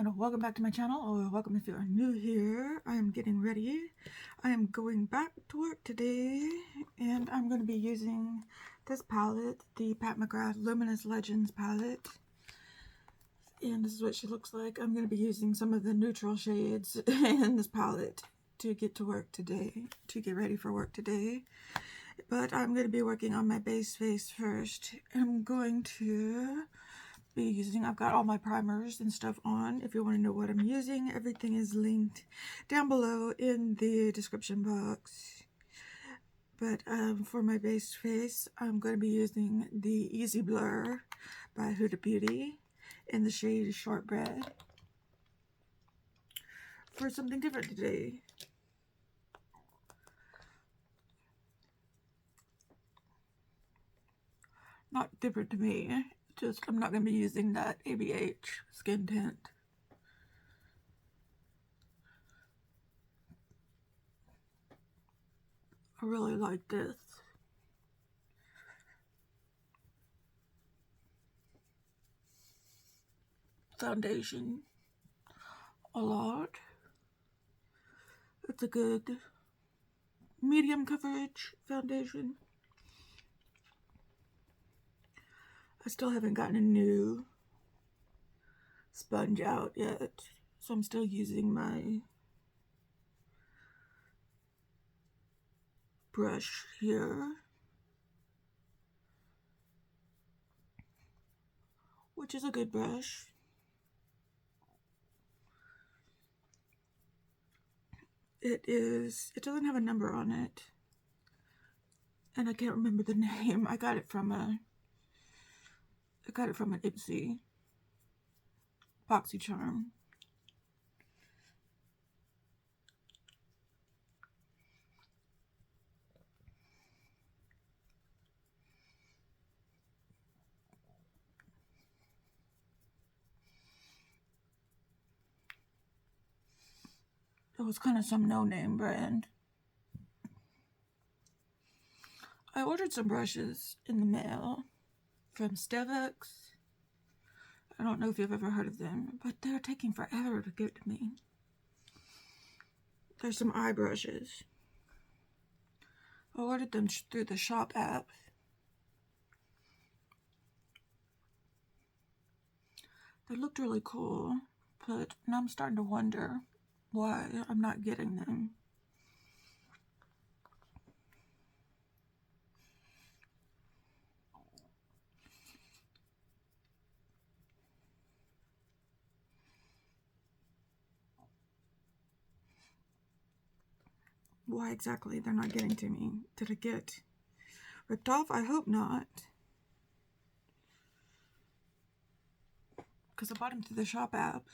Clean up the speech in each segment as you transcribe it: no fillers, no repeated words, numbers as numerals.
channel. Welcome back to my channel, or welcome if you are new here. I am getting ready. I am going back to work today, and I'm going to be using this palette, the McGrath Luminous Legends palette. And this is what she looks like. I'm going to be using some of the neutral shades in this palette to get to work today, to get ready for work today. But I'm going to be working on my base face first. I'm going to be using, I've got all my primers and stuff on. If you want to know what I'm using, everything is linked down below in the description box. But for my base face, I'm going to be using the Easy Blur by Huda Beauty in the shade Shortbread for something different today. Not different to me, just I'm not going to be using that ABH skin tint. I really like this. Foundation a lot. It's a good medium coverage foundation. I still haven't gotten a new sponge out yet, so I'm still using my brush here, which is a good brush. It doesn't have a number on it, and I can't remember the name. I got it from an Ipsy Epoxy Charm. It was kind of some no-name brand. I ordered some brushes in the mail from Stevex. I don't know if you've ever heard of them, but they're taking forever to get to me. There's some eye brushes. I ordered them through the Shop app. They looked really cool, but now I'm starting to wonder why I'm not getting them. Why exactly they're not getting to me? Did it get ripped off? I hope not. Because I bought them through the Shop app.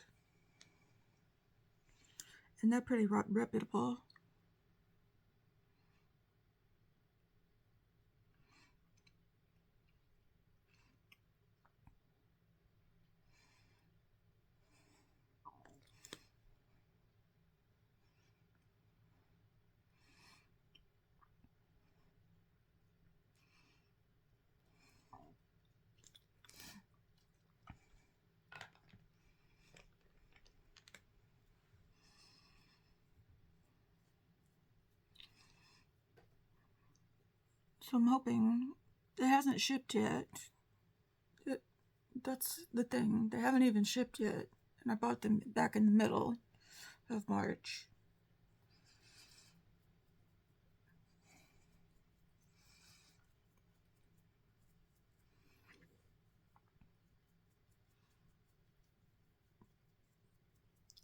And they're pretty reputable. So I'm hoping it hasn't shipped yet. That's the thing. They haven't even shipped yet. And I bought them back in the middle of March.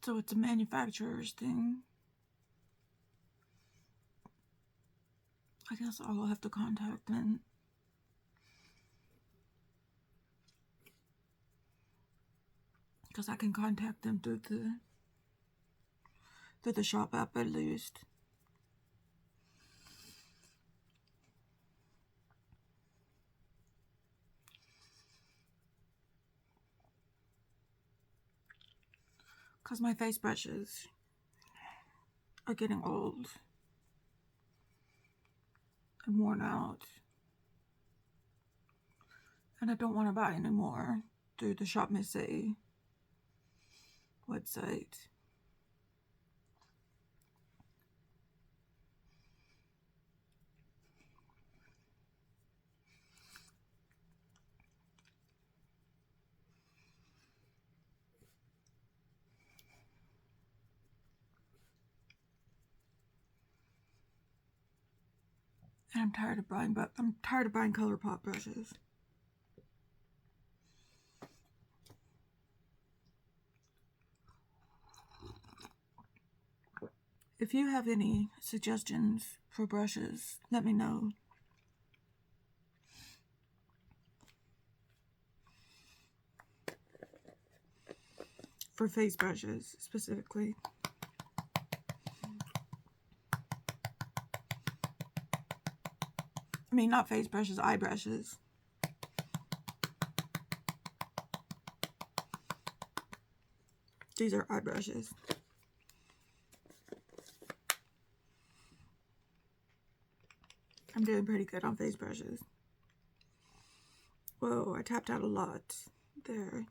So it's a manufacturer's thing. I guess I'll have to contact them. Because I can contact them through the Shop app at least. Because my face brushes are getting old and worn out. And I don't want to buy any more through the Shop Missy. website. And I'm tired of buying ColourPop brushes. If you have any suggestions for brushes, let me know. For face brushes, specifically. I mean, not face brushes, eye brushes. These are eye brushes. I'm doing pretty good on face brushes. Whoa, I tapped out a lot there.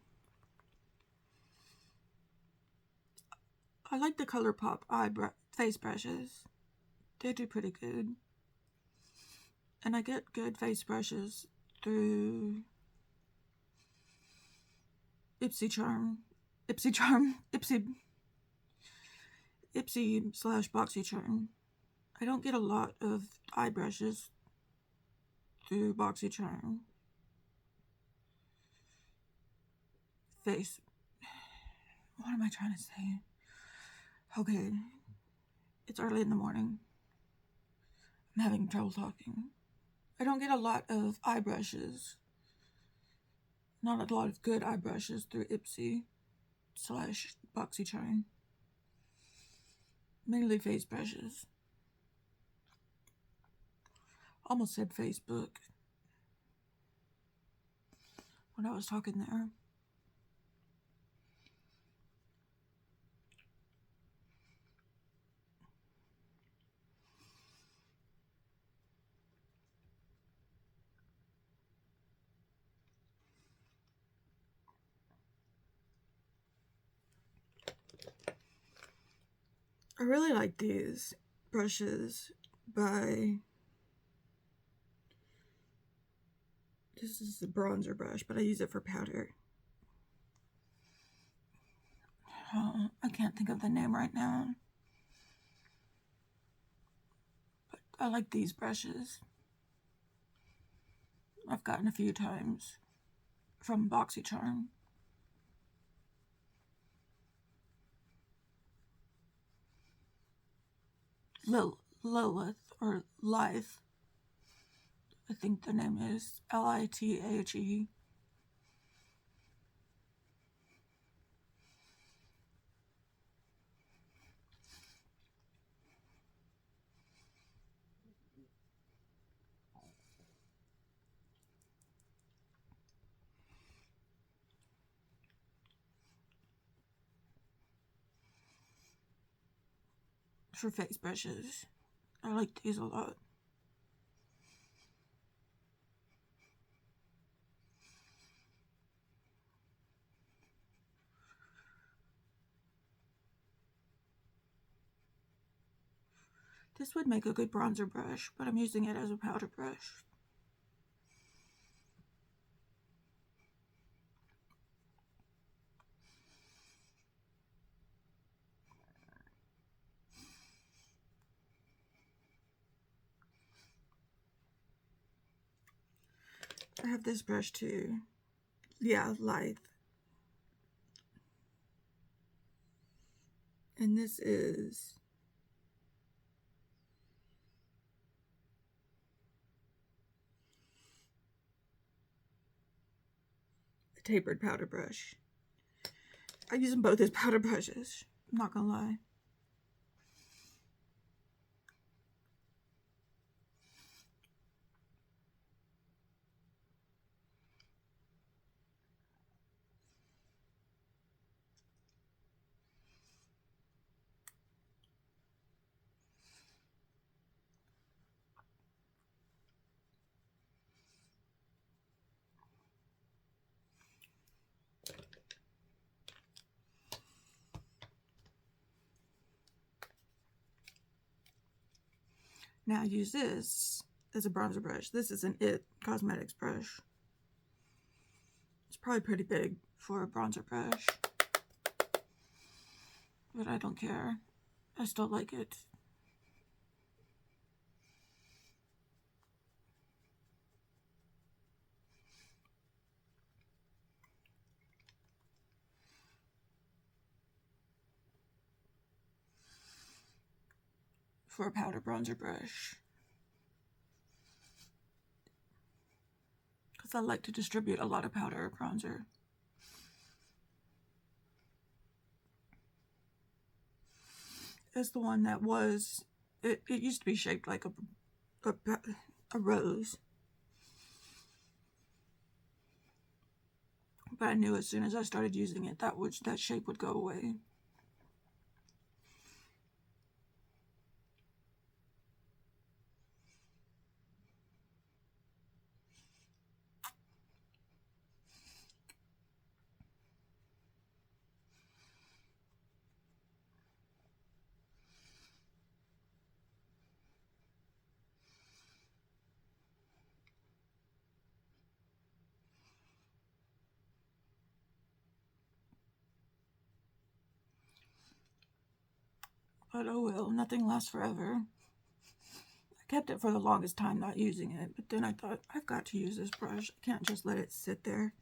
I like the ColourPop face brushes. They do pretty good. And I get good face brushes through Ipsy slash BoxyCharm. I don't get a lot of eye brushes through BoxyCharm. Face. What am I trying to say? Okay. It's early in the morning. I'm having trouble talking. I don't get a lot of eye brushes. Not a lot of good eye brushes through Ipsy slash BoxyCharm. Mainly face brushes. Almost said Facebook when I was talking there. I really like these brushes by, this is the bronzer brush, but I use it for powder. I can't think of the name right now. But I like these brushes. I've gotten a few times from BoxyCharm. Lilith, or Lithe, I think the name is Lithe. For face brushes. I like these a lot. This would make a good bronzer brush, but I'm using it as a powder brush. I have this brush too. Yeah, Lithe. And this is a tapered powder brush. I use them both as powder brushes. I'm not gonna lie. Now I use this as a bronzer brush. This is an IT Cosmetics brush. It's probably pretty big for a bronzer brush, but I don't care. I still like it. For a powder bronzer brush, because I like to distribute a lot of powder bronzer. It's the one that was, it used to be shaped like a rose, but I knew as soon as I started using it that shape would go away. But oh well, nothing lasts forever. I kept it for the longest time not using it, but then I thought, I've got to use this brush. I can't just let it sit there.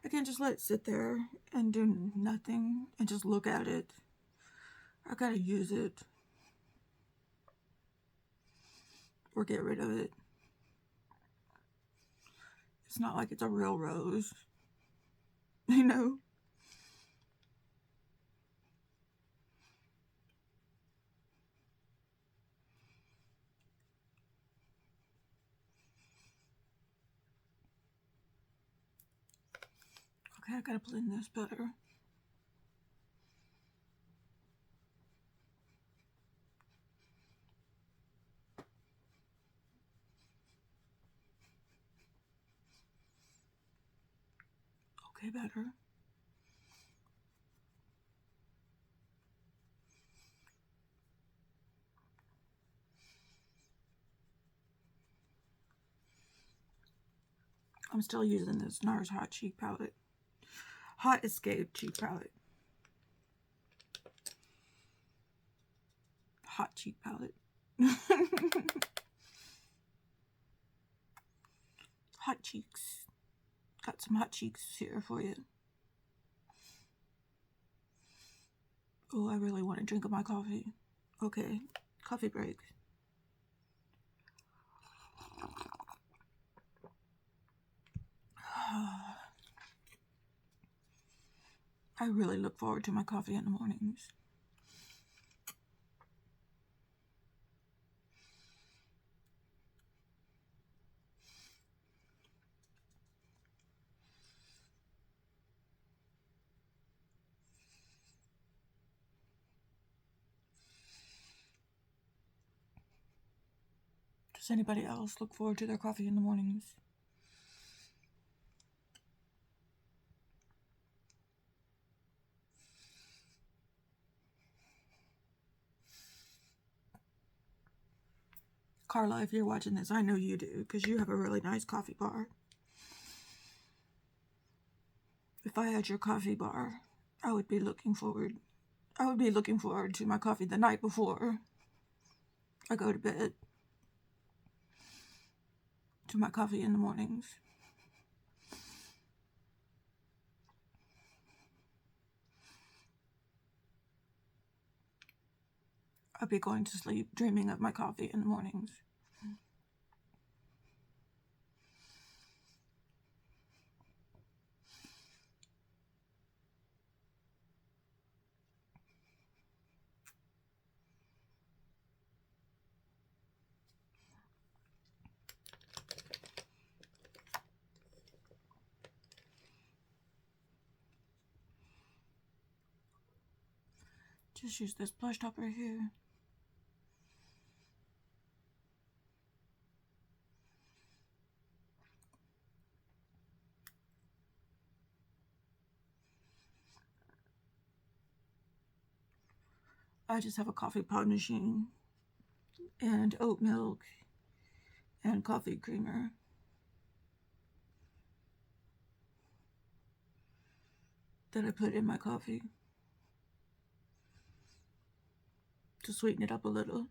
I can't just let it sit there and do nothing and just look at it. I gotta use it. Or get rid of it. It's not like it's a real rose. You know? Okay, I gotta blend this better. Okay, better. I'm still using this NARS Hot Cheek palette. Hot Escape Cheek palette. Hot cheek palette. Hot cheeks. Got some hot cheeks here for you. Oh, I really want to drink my coffee. Okay, coffee break. I really look forward to my coffee in the mornings. Does anybody else look forward to their coffee in the mornings? Carla, if you're watching this, I know you do, because you have a really nice coffee bar. If I had your coffee bar, I would be looking forward to my coffee the night before I go to bed. To my coffee in the mornings. I'll be going to sleep dreaming of my coffee in the mornings. Just use this blush top right here. I just have a coffee pod machine and oat milk and coffee creamer. That I put in my coffee to sweeten it up a little.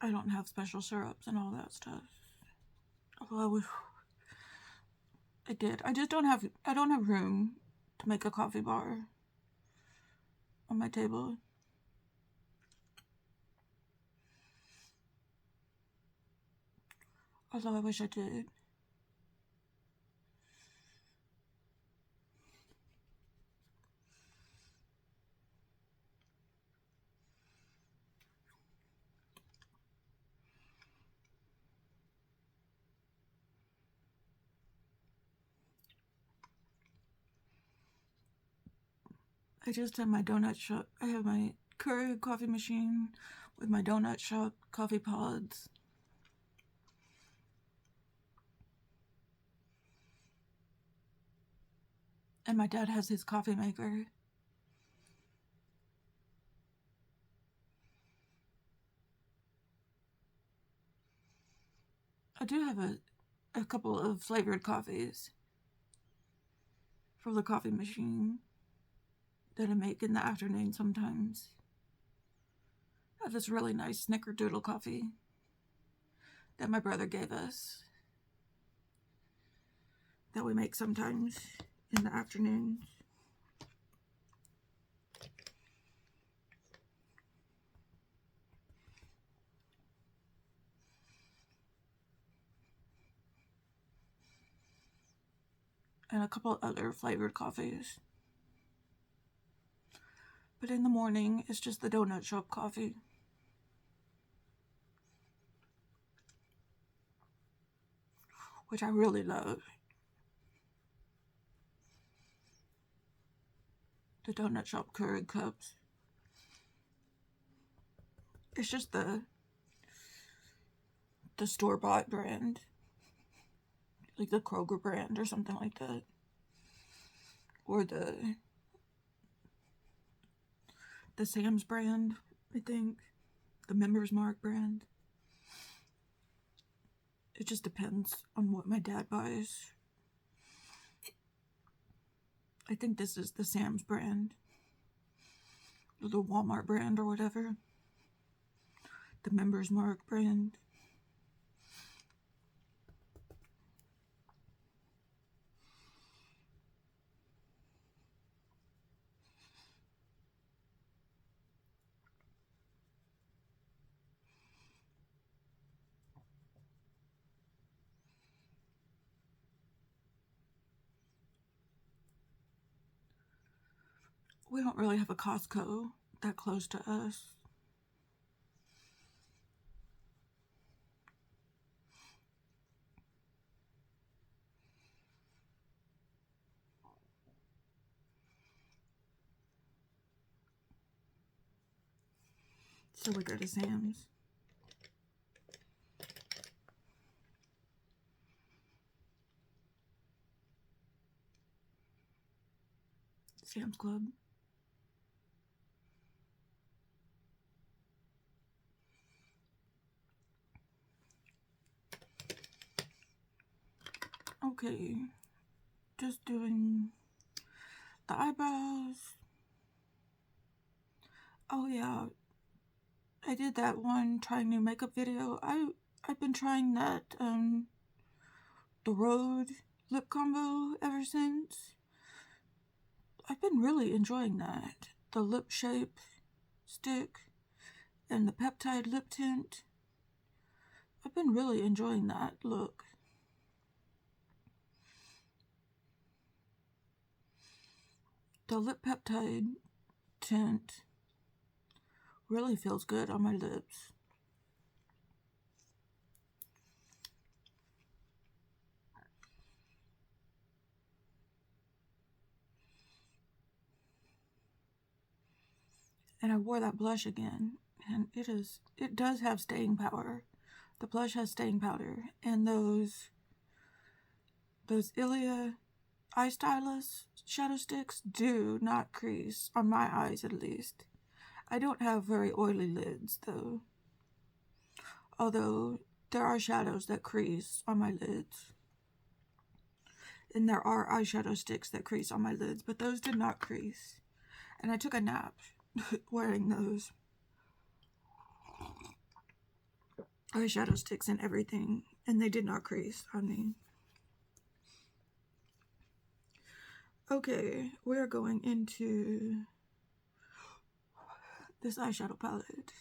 I don't have special syrups and all that stuff. Although I did. I don't have room to make a coffee bar on my table. Although I wish I did. I just have my donut shop. I have my Keurig coffee machine with my donut shop coffee pods. And my dad has his coffee maker. I do have a couple of flavored coffees from the coffee machine that I make in the afternoon sometimes. I have this really nice snickerdoodle coffee that my brother gave us that we make sometimes in the afternoons. And a couple other flavored coffees. But in the morning, it's just the donut shop coffee. Which I really love. The donut shop Keurig cups. It's just the store-bought brand. Like the Kroger brand or something like that. Or the Sam's brand, I think. The Members Mark brand. It just depends on what my dad buys. I think this is the Sam's brand. Or the Walmart brand or whatever. The Members Mark brand. We don't really have a Costco that close to us. So we go to Sam's. Sam's Club. Okay, just doing the eyebrows. Oh yeah, I did that one trying new makeup video. I've been trying that the Rhode lip combo ever since. I've been really enjoying that. The lip shape stick and the Peptide lip tint. I've been really enjoying that look. The lip Peptide tint really feels good on my lips. And I wore that blush again, and it does have staying power. The blush has staying powder, and those Ilia eye stylus shadow sticks do not crease, on my eyes at least. I don't have very oily lids though, although there are shadows that crease on my lids. And there are eyeshadow sticks that crease on my lids, but those did not crease. And I took a nap wearing those eyeshadow sticks and everything, and they did not crease on me. Okay, we're going into this eyeshadow palette.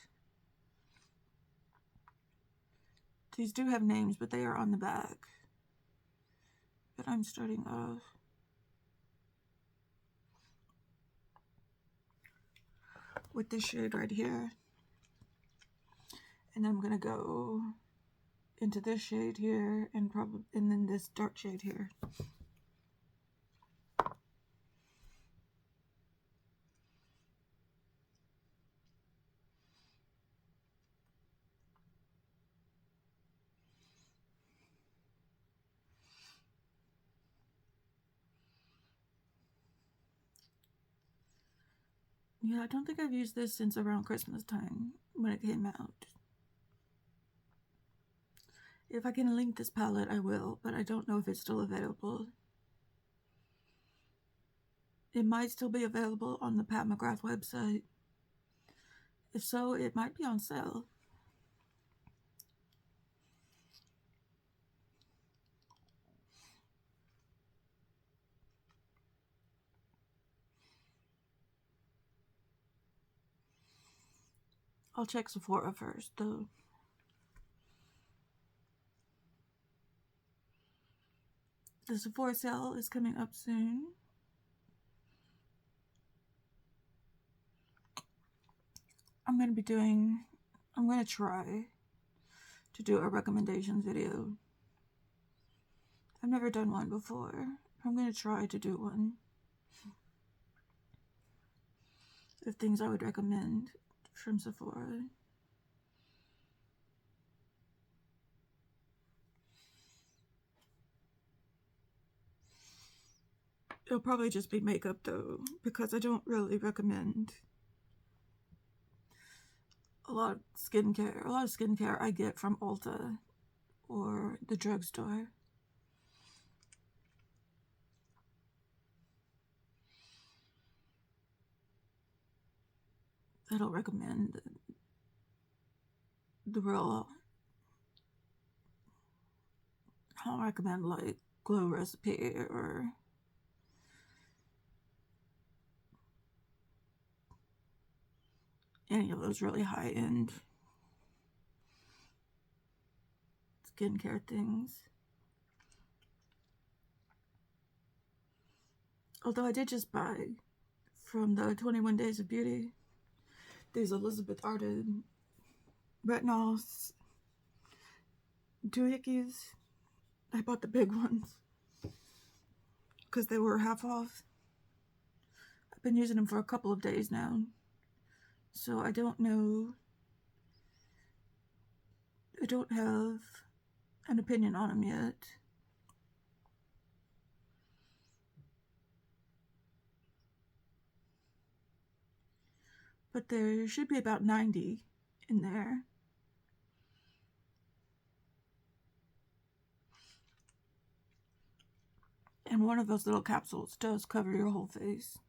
These do have names, but they are on the back. But I'm starting off with this shade right here. And I'm gonna go into this shade here and then this dark shade here. Yeah, I don't think I've used this since around Christmas time when it came out. If I can link this palette, I will, but I don't know if it's still available. It might still be available on the Pat McGrath website. If so, it might be on sale. I'll check Sephora first, though. The Sephora sale is coming up soon. I'm going to try to do a recommendations video. I've never done one before. I'm going to try to do one. Of things I would recommend from Sephora. It'll probably just be makeup though, because I don't really recommend a lot of skincare. A lot of skincare I get from Ulta or the drugstore. I don't recommend the real. I don't recommend like Glow Recipe or any of those really high-end skincare things. Although I did just buy from the 21 Days of Beauty these Elizabeth Arden retinol doohickeys. I bought the big ones because they were half off. I've been using them for a couple of days now, so I don't know. I don't have an opinion on them yet. But there should be about 90 in there. And one of those little capsules does cover your whole face.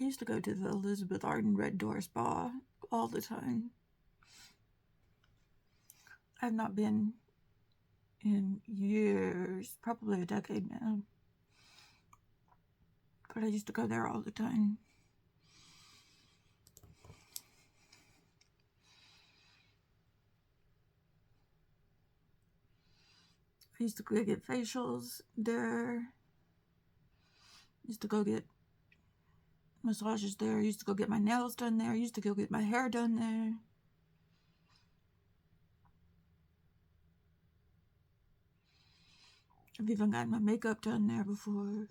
I used to go to the Elizabeth Arden Red Door Spa all the time. I've not been in years, probably a decade now. But I used to go there all the time. I used to go get facials there. Used to go get massages there. Used to go get my nails done there. Used to go get my hair done there. I've even gotten my makeup done there before.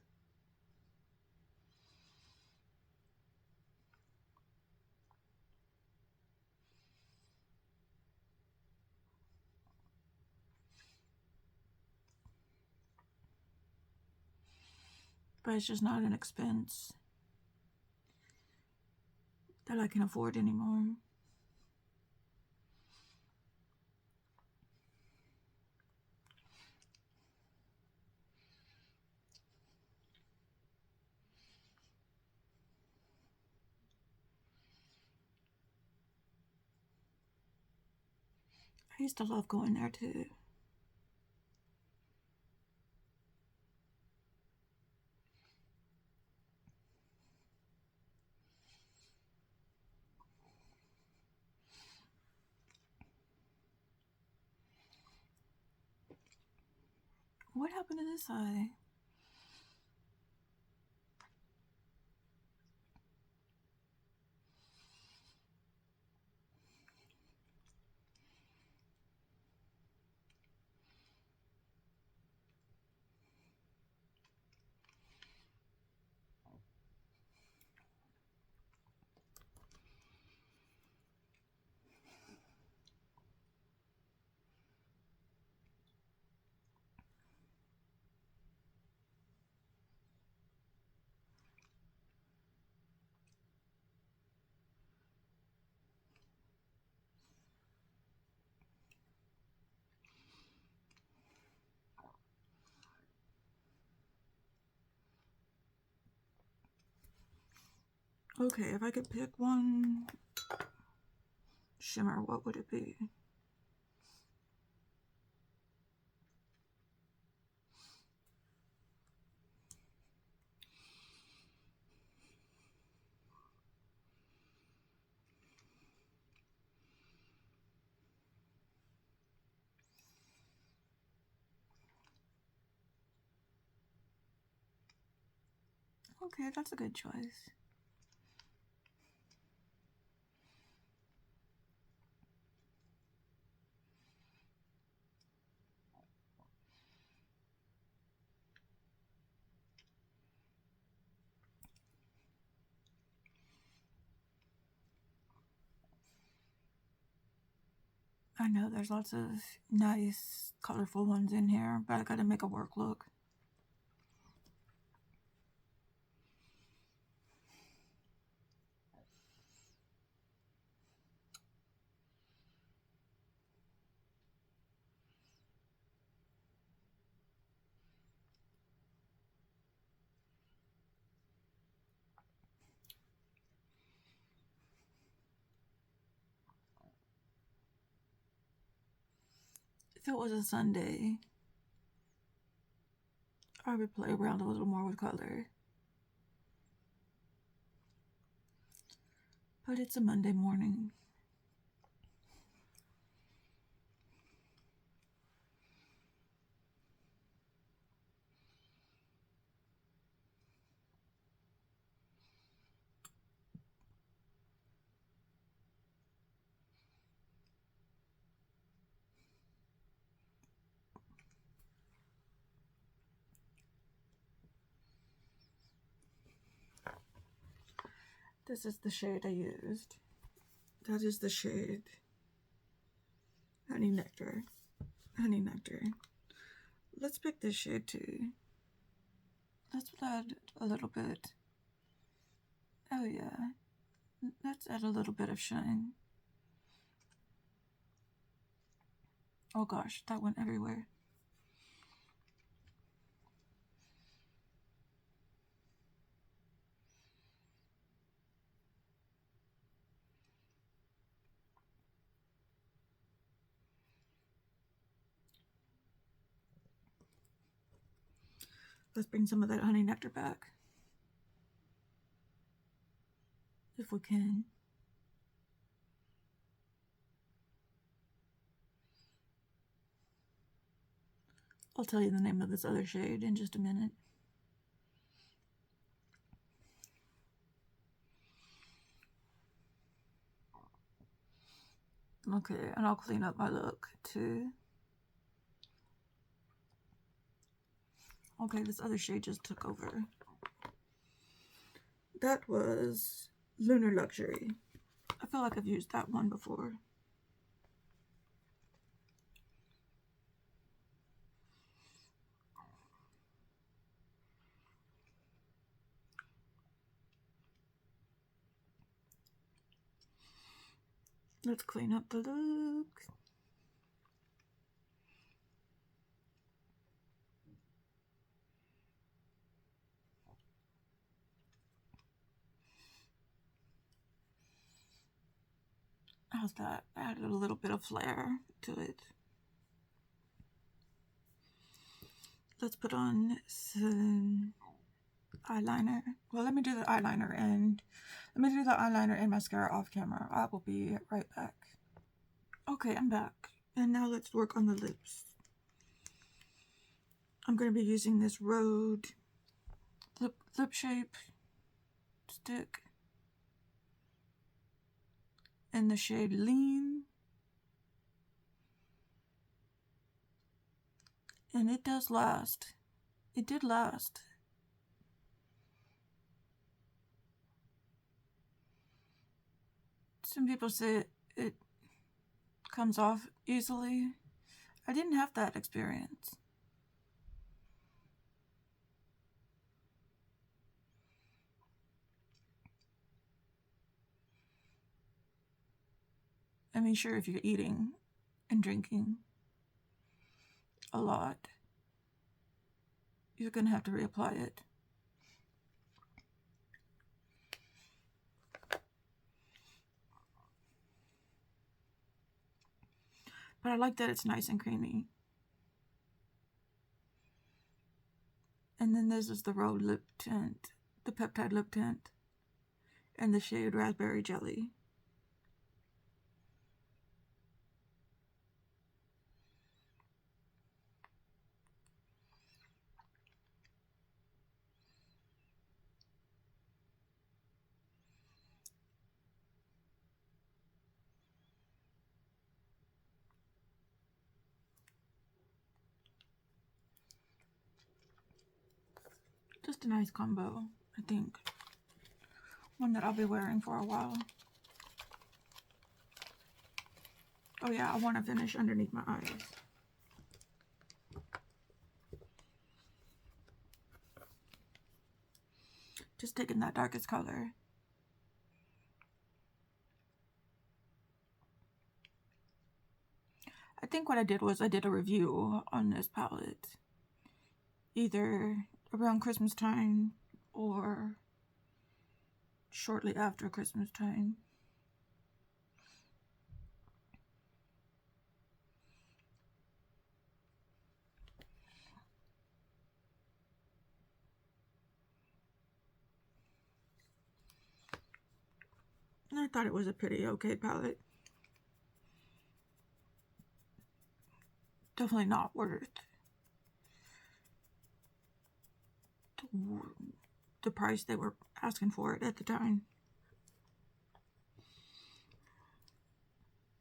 But it's just not an expense that I can afford anymore. I used to love going there too. What happened to this eye? Okay, if I could pick one shimmer, what would it be? Okay, that's a good choice. I know there's lots of nice, colorful ones in here, but I gotta make a work look. If it was a Sunday, I would play around a little more with color. But it's a Monday morning. This is the shade I used. That is the shade Honey Nectar. Honey Nectar. Let's pick this shade too. Let's add a little bit. Oh yeah. Let's add a little bit of shine. Oh gosh, that went everywhere. Let's bring some of that honey nectar back, if we can. I'll tell you the name of this other shade in just a minute. Okay, and I'll clean up my look too. Okay, this other shade just took over. That was Lunar Luxury. I feel like I've used that one before. Let's clean up the look. How's that? Added a little bit of flair to it. Let's put on some eyeliner. Well, let me do the eyeliner and mascara off camera. I will be right back. Okay, I'm back. And now let's work on the lips. I'm going to be using this Rhode lip shape stick in the shade Lean. And it does last. It did last. Some people say it comes off easily. I didn't have that experience. I mean, sure, if you're eating and drinking a lot, you're gonna have to reapply it. But I like that it's nice and creamy. And then this is the Rhode lip tint, the Peptide lip tint, and the shade Raspberry Jelly. Just a nice combo, I think. One that I'll be wearing for a while. Oh yeah, I want to finish underneath my eyes. Just taking that darkest color. I think what I did was I did a review on this palette. Either around Christmas time or shortly after Christmas time. And I thought it was a pretty okay palette. Definitely not worth the price they were asking for it at the time.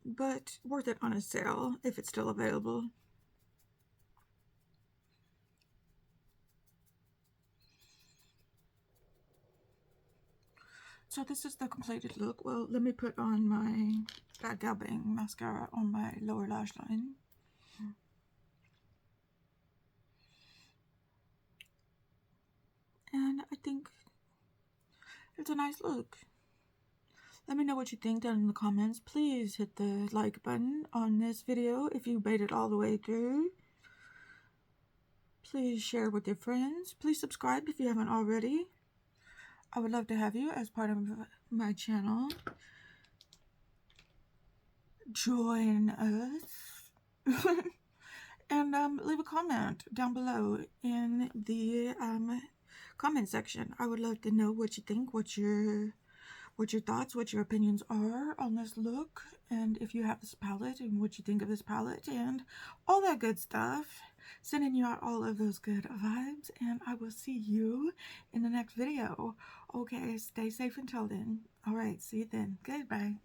But worth it on a sale if it's still available. So this is the completed look. Well, let me put on my Bad Gal Bang mascara on my lower lash line. And I think it's a nice look. Let me know what you think down in the comments. Please hit the like button on this video if you made it all the way through. Please share with your friends. Please subscribe if you haven't already. I would love to have you as part of my channel. Join us. and leave a comment down below in the comment section. I would love to know what you think, what your thoughts, what your opinions are on this look, and if you have this palette and what you think of this palette and all that good stuff. Sending you out all of those good vibes, and I will see you in the next video. Okay, stay safe until then. All right, see you then. Goodbye.